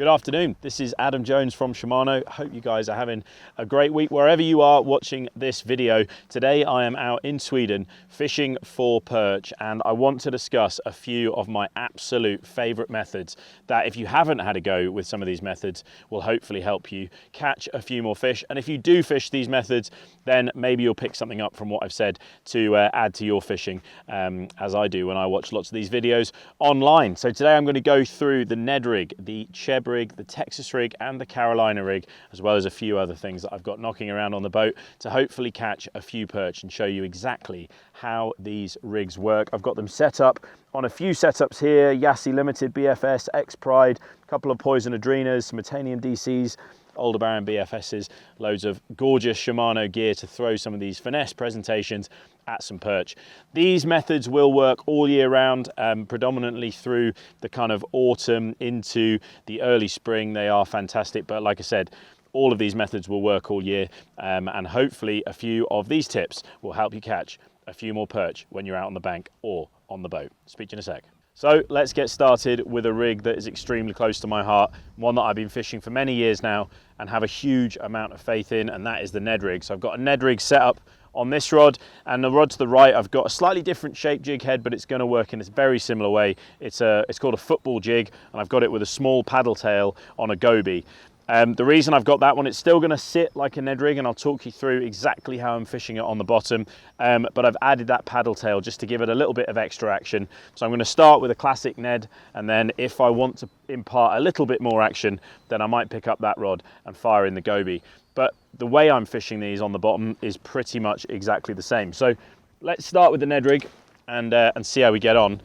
Good afternoon, this is Adam Jones from Shimano. Hope you guys are having a great week wherever you are watching this video. Today I am out in Sweden fishing for perch, and I want to discuss a few of my absolute favourite methods that, if you haven't had a go with some of these methods, will hopefully help you catch a few more fish. And if you do fish these methods, then maybe you'll pick something up from what I've said to add to your fishing, as I do when I watch lots of these videos online. So today I'm going to go through the Ned rig, the Cheb rig, the Texas rig and the Carolina rig, as well as a few other things that I've got knocking around on the boat to hopefully catch a few perch and show you exactly how these rigs work. I've got them set up on a few setups here: Yassi Limited, BFS, X Pride, a couple of Poison Adrenas, some Titanium DCs, Aldebaran BFSs, loads of gorgeous Shimano gear to throw some of these finesse presentations at some perch. These methods will work all year round, predominantly through the kind of autumn into the early spring. They are fantastic, but like I said, all of these methods will work all year, and hopefully a few of these tips will help you catch a few more perch when you're out on the bank or on the boat. Speak to you in a sec. So let's get started with a rig that is extremely close to my heart, one that I've been fishing for many years now and have a huge amount of faith in, and that is the Ned rig. So I've got a Ned rig set up on this rod, and the rod to the right I've got a slightly different shaped jig head, but it's going to work in a very similar way. It's called a football jig, and I've got it with a small paddle tail on a goby. The reason I've got that one, it's still going to sit like a Ned rig, and I'll talk you through exactly how I'm fishing it on the bottom, but I've added that paddle tail just to give it a little bit of extra action. So I'm going to start with a classic Ned, and then if I want to impart a little bit more action, then I might pick up that rod and fire in the goby. But the way I'm fishing these on the bottom is pretty much exactly the same. So let's start with the Ned rig and see how we get on.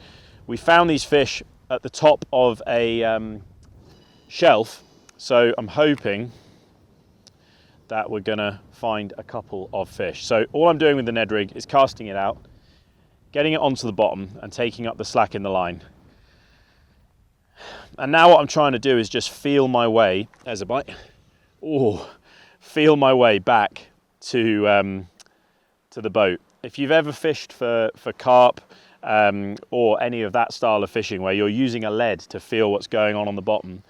We found these fish at the top of a shelf, so I'm hoping that we're gonna find a couple of fish. So all I'm doing with the Ned rig is casting it out, getting it onto the bottom and taking up the slack in the line. And now what I'm trying to do is just feel my way, there's a bite, feel my way back to the boat. If you've ever fished for carp or any of that style of fishing where you're using a lead to feel what's going on the bottom,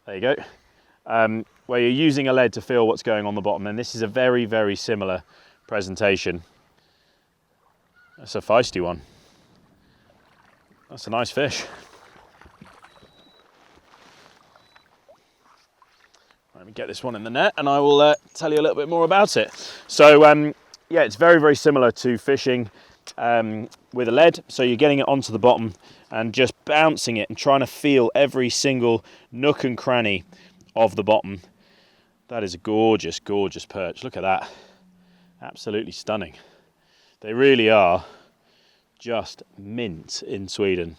there you go. Where you're using a lead to feel what's going on the bottom, and this is a very, very similar presentation. That's a feisty one. That's a nice fish. Let me get this one in the net and I will tell you a little bit more about it. So yeah, it's very, very similar to fishing with a lead. So you're getting it onto the bottom and just bouncing it and trying to feel every single nook and cranny of the bottom. That is a gorgeous, gorgeous perch. Look at that. Absolutely stunning. They really are just mint in Sweden.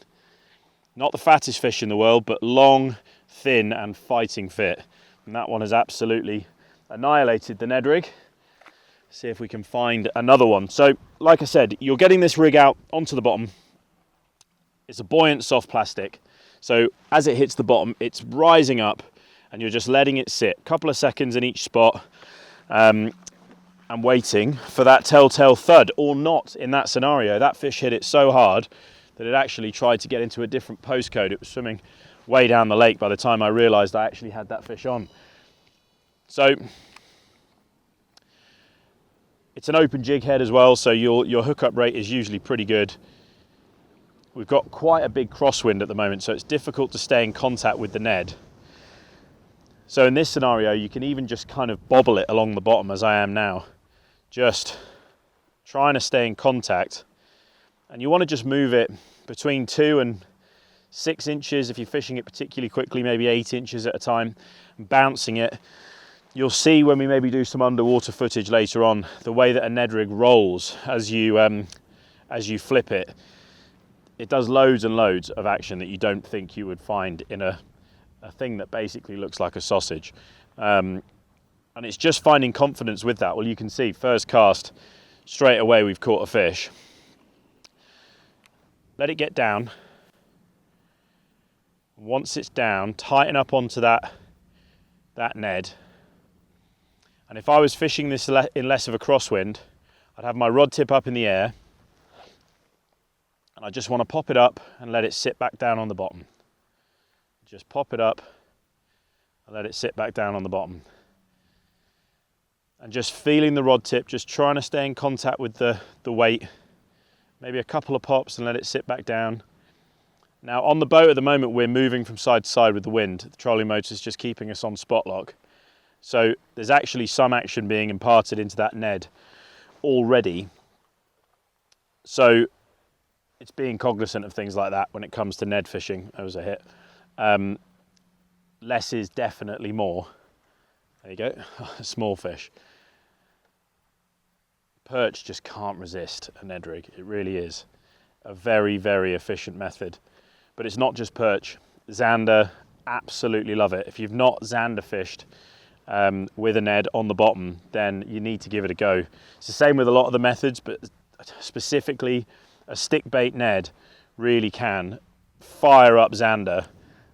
Not the fattest fish in the world, but long, thin and fighting fit. And that one has absolutely annihilated the Ned rig. See if we can find another one. So like I said, you're getting this rig out onto the bottom. It's a buoyant soft plastic. So as it hits the bottom, it's rising up and you're just letting it sit a couple of seconds in each spot, and waiting for that telltale thud, or not in that scenario. That fish hit it so hard that it actually tried to get into a different postcode. It was swimming way down the lake by the time I realised I actually had that fish on. So it's an open jig head as well, so your hookup rate is usually pretty good. We've got quite a big crosswind at the moment, so it's difficult to stay in contact with the Ned. So in this scenario, you can even just kind of bobble it along the bottom as I am now, just trying to stay in contact. And you want to just move it between 2 and 6 inches if you're fishing it particularly quickly, maybe 8 inches at a time, and bouncing it. You'll see when we maybe do some underwater footage later on, the way that a Ned rig rolls as you flip it. It does loads and loads of action that you don't think you would find in a thing that basically looks like a sausage. And it's just finding confidence with that. Well, you can see first cast, straight away we've caught a fish. Let it get down. Once it's down, tighten up onto that Ned. And if I was fishing this in less of a crosswind, I'd have my rod tip up in the air, and I just want to pop it up and let it sit back down on the bottom. Just pop it up and let it sit back down on the bottom. And just feeling the rod tip, just trying to stay in contact with the weight. Maybe a couple of pops and let it sit back down. Now on the boat at the moment, we're moving from side to side with the wind. The trolling motor is just keeping us on spot lock. So there's actually some action being imparted into that Ned already. So it's being cognizant of things like that when it comes to Ned fishing. That was a hit. Less is definitely more. There you go, a small fish. Perch just can't resist a Ned rig. It really is a very, very efficient method. But it's not just perch. Zander, absolutely love it. If you've not zander fished with a Ned on the bottom, then you need to give it a go. It's the same with a lot of the methods, but specifically a stick bait Ned really can fire up zander.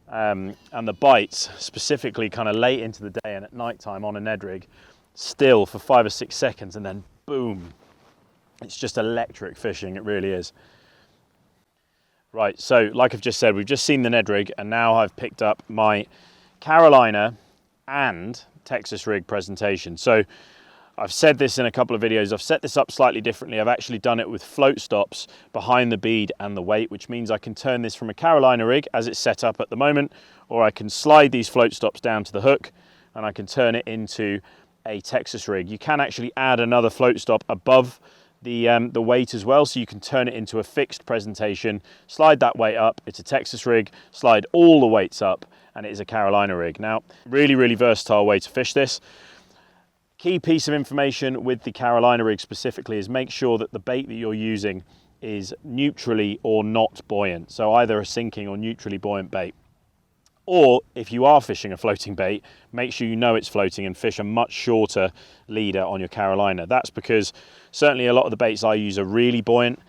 And the bites, specifically kind of late into the day and at night time on a Ned rig, still for 5 or 6 seconds, and then boom. It's just electric fishing, it really is. Right, so like I've just said, we've just seen the Ned rig, and now I've picked up my Carolina and Texas rig presentation. So I've said this in a couple of videos, I've set this up slightly differently. I've actually done it with float stops behind the bead and the weight, which means I can turn this from a Carolina rig as it's set up at the moment, or I can slide these float stops down to the hook and I can turn it into a Texas rig. You can actually add another float stop above the weight as well, so you can turn it into a fixed presentation, slide that weight up, it's a Texas rig, slide all the weights up, and it is a Carolina rig. Now, really, really versatile way to fish this. Key piece of information with the Carolina rig specifically is make sure that the bait that you're using is neutrally or not buoyant, so either a sinking or neutrally buoyant bait. Or if you are fishing a floating bait, make sure you know it's floating and fish a much shorter leader on your Carolina. That's because certainly a lot of the baits I use are really buoyant.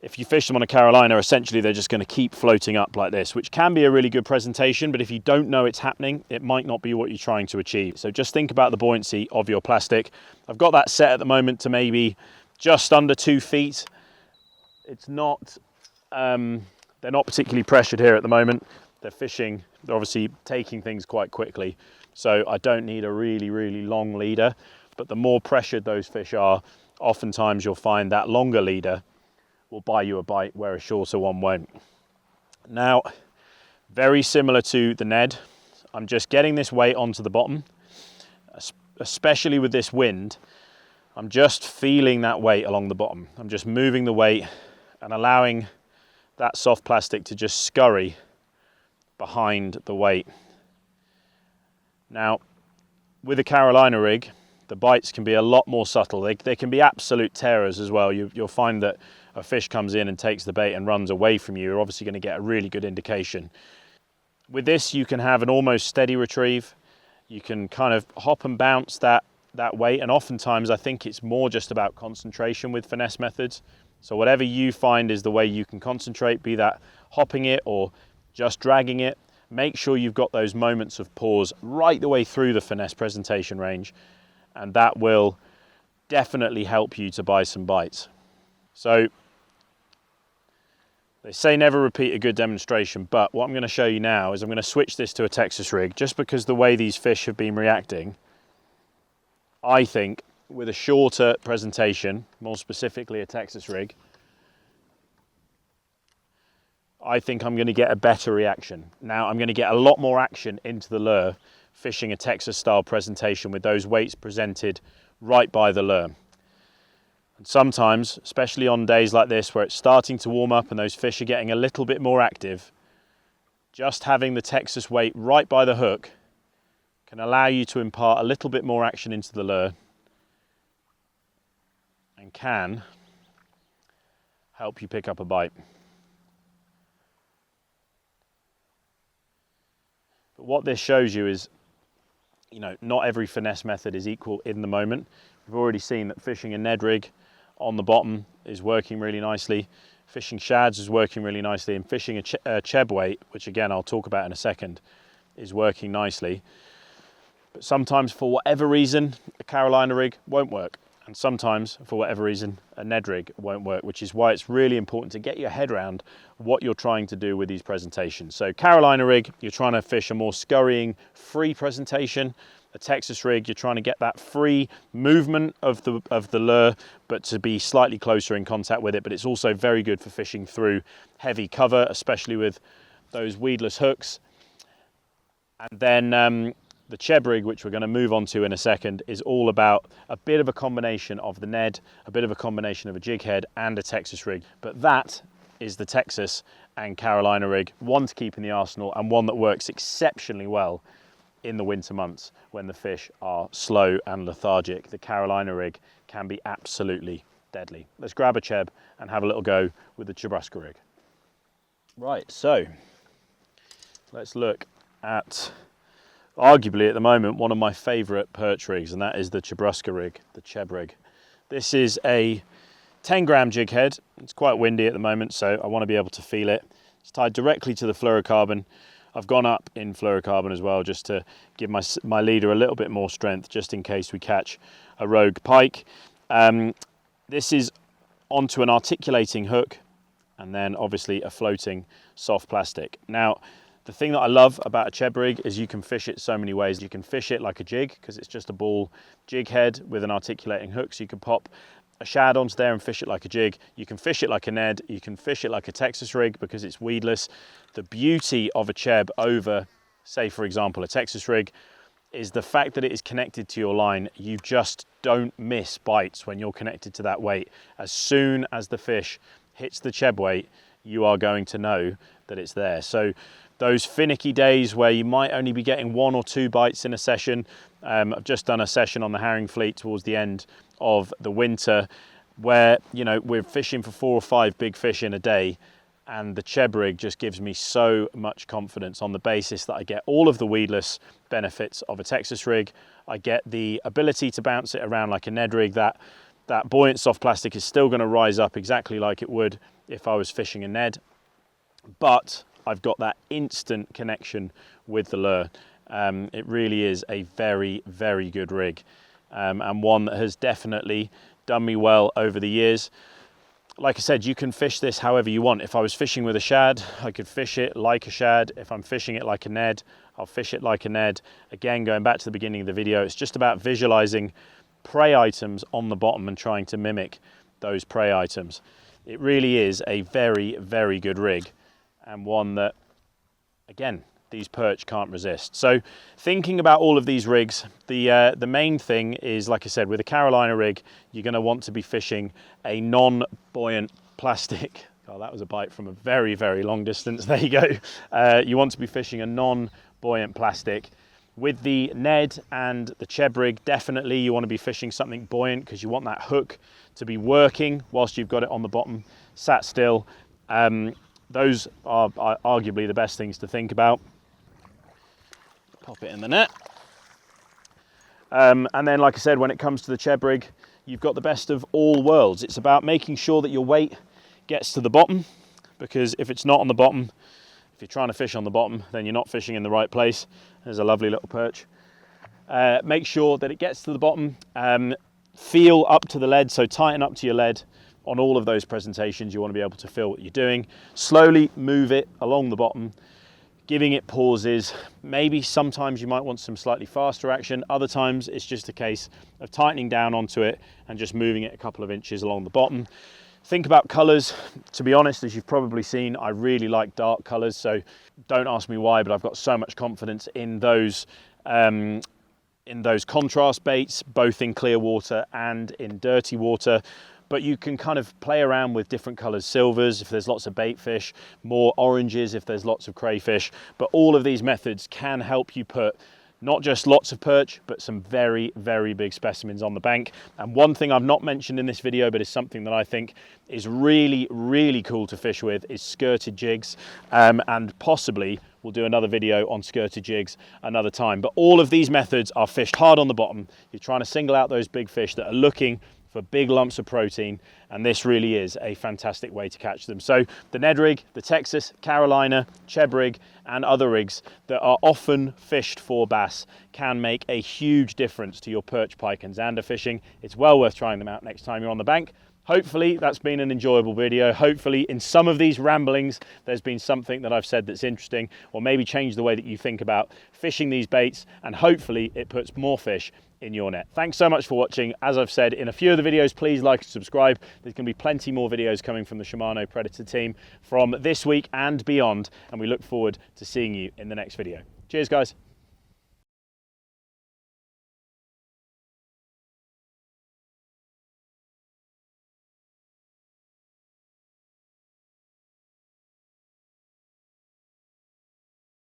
If you fish them on a Carolina, essentially they're just going to keep floating up like this, which can be a really good presentation, but if you don't know it's happening, it might not be what you're trying to achieve. So just think about the buoyancy of your plastic. I've got that set at the moment to maybe just under 2 feet. It's not, they're not particularly pressured here at the moment. They're fishing, they're obviously taking things quite quickly. So I don't need a really, really long leader, but the more pressured those fish are, oftentimes you'll find that longer leader will buy you a bite where a shorter one won't. Now, very similar to the Ned, I'm just getting this weight onto the bottom, especially with this wind. I'm just feeling that weight along the bottom. I'm just moving the weight and allowing that soft plastic to just scurry behind the weight. Now, with a Carolina rig, the bites can be a lot more subtle. They can be absolute terrors as well. You'll find that a fish comes in and takes the bait and runs away from you. You're obviously going to get a really good indication. With this, you can have an almost steady retrieve. You can kind of hop and bounce that weight, and oftentimes I think it's more just about concentration with finesse methods. So whatever you find is the way you can concentrate, be that hopping it or just dragging it, make sure you've got those moments of pause right the way through the finesse presentation range, and that will definitely help you to buy some bites. So they say never repeat a good demonstration, but what I'm going to show you now is I'm going to switch this to a Texas rig, just because the way these fish have been reacting. I think with a shorter presentation, more specifically a Texas rig, I think I'm going to get a better reaction. Now I'm going to get a lot more action into the lure fishing a Texas style presentation with those weights presented right by the lure. And sometimes, especially on days like this where it's starting to warm up and those fish are getting a little bit more active, just having the Texas weight right by the hook can allow you to impart a little bit more action into the lure and can help you pick up a bite. But what this shows you is, not every finesse method is equal in the moment. We've already seen that fishing a Ned rig on the bottom is working really nicely. Fishing shads is working really nicely, and fishing a Cheb weight, which again I'll talk about in a second, is working nicely. But sometimes for whatever reason, a Carolina rig won't work. And sometimes, for whatever reason, a Ned rig won't work, which is why it's really important to get your head around what you're trying to do with these presentations. So Carolina rig, you're trying to fish a more scurrying, free presentation. A Texas rig, you're trying to get that free movement of the lure, but to be slightly closer in contact with it. But it's also very good for fishing through heavy cover, especially with those weedless hooks. And then the Cheb rig, which we're going to move on to in a second, is all about a bit of a combination of the Ned, a bit of a combination of a jig head and a Texas rig. But that is the Texas and Carolina rig, one to keep in the arsenal and one that works exceptionally well in the winter months when the fish are slow and lethargic. The Carolina rig can be absolutely deadly. Let's grab a Cheb and have a little go with the Cheburashka rig. Right, so let's look at arguably at the moment one of my favourite perch rigs, and that is the Cheburashka rig, the Cheb rig. This is a 10-gram jig head. It's quite windy at the moment, so I want to be able to feel it. It's tied directly to the fluorocarbon. I've gone up in fluorocarbon as well, just to give my leader a little bit more strength, just in case we catch a rogue pike. This is onto an articulating hook, and then obviously a floating soft plastic. Now, the thing that I love about a Cheb rig is you can fish it so many ways. You can fish it like a jig, because it's just a ball jig head with an articulating hook, so you can pop a shad onto there and fish it like a jig. You can fish it like a Ned, you can fish it like a Texas rig because it's weedless. The beauty of a Cheb over, say for example, a Texas rig is the fact that it is connected to your line. You just don't miss bites when you're connected to that weight. As soon as the fish hits the Cheb weight, you are going to know that it's there. So those finicky days where you might only be getting 1 or 2 bites in a session. I've just done a session on the herring fleet towards the end of the winter where, you know, we're fishing for 4 or 5 big fish in a day, and the Cheb rig just gives me so much confidence on the basis that I get all of the weedless benefits of a Texas rig. I get the ability to bounce it around like a Ned rig. That buoyant soft plastic is still going to rise up exactly like it would if I was fishing a Ned, but I've got that instant connection with the lure. It really is a very, very good rig, and one that has definitely done me well over the years. Like I said, you can fish this however you want. If I was fishing with a shad, I could fish it like a shad. If I'm fishing it like a Ned, I'll fish it like a Ned. Again, going back to the beginning of the video, it's just about visualizing prey items on the bottom and trying to mimic those prey items. It really is a very, very good rig, and one that, again, these perch can't resist. So thinking about all of these rigs, the main thing is, like I said, with a Carolina rig, you're going to want to be fishing a non-buoyant plastic. Oh, that was a bite from a very, very long distance. There you go. You want to be fishing a non-buoyant plastic. With the Ned and the Cheb rig, definitely you want to be fishing something buoyant because you want that hook to be working whilst you've got it on the bottom, sat still. Those are arguably the best things to think about. Pop it in the net. And then, like I said, when it comes to the Cheb rig, you've got the best of all worlds. It's about making sure that your weight gets to the bottom, because if it's not on the bottom, if you're trying to fish on the bottom, then you're not fishing in the right place. There's a lovely little perch. Make sure that it gets to the bottom. Feel up to the lead, so tighten up to your lead. On all of those presentations, you want to be able to feel what you're doing. Slowly move it along the bottom, giving it pauses. Maybe sometimes you might want some slightly faster action. Other times it's just a case of tightening down onto it and just moving it a couple of inches along the bottom. Think about colors. To be honest, as you've probably seen, I really like dark colors. So don't ask me why, but I've got so much confidence in those contrast baits, both in clear water and in dirty water. But you can kind of play around with different colors, silvers if there's lots of bait fish, more oranges if there's lots of crayfish. But all of these methods can help you put not just lots of perch, but some very, very big specimens on the bank. And one thing I've not mentioned in this video, but is something that I think is really, really cool to fish with, is skirted jigs. And possibly we'll do another video on skirted jigs another time. But all of these methods are fished hard on the bottom. You're trying to single out those big fish that are looking for big lumps of protein, and this really is a fantastic way to catch them. So the Ned rig, the Texas, Carolina, Cheb rig, and other rigs that are often fished for bass can make a huge difference to your perch, pike, and zander fishing. It's well worth trying them out next time you're on the bank. Hopefully that's been an enjoyable video. Hopefully in some of these ramblings there's been something that I've said that's interesting, or maybe changed the way that you think about fishing these baits, and hopefully it puts more fish in your net. Thanks so much for watching. As I've said in a few of the videos, please like and subscribe. There's going to be plenty more videos coming from the Shimano Predator team from this week and beyond, and we look forward to seeing you in the next video. Cheers guys.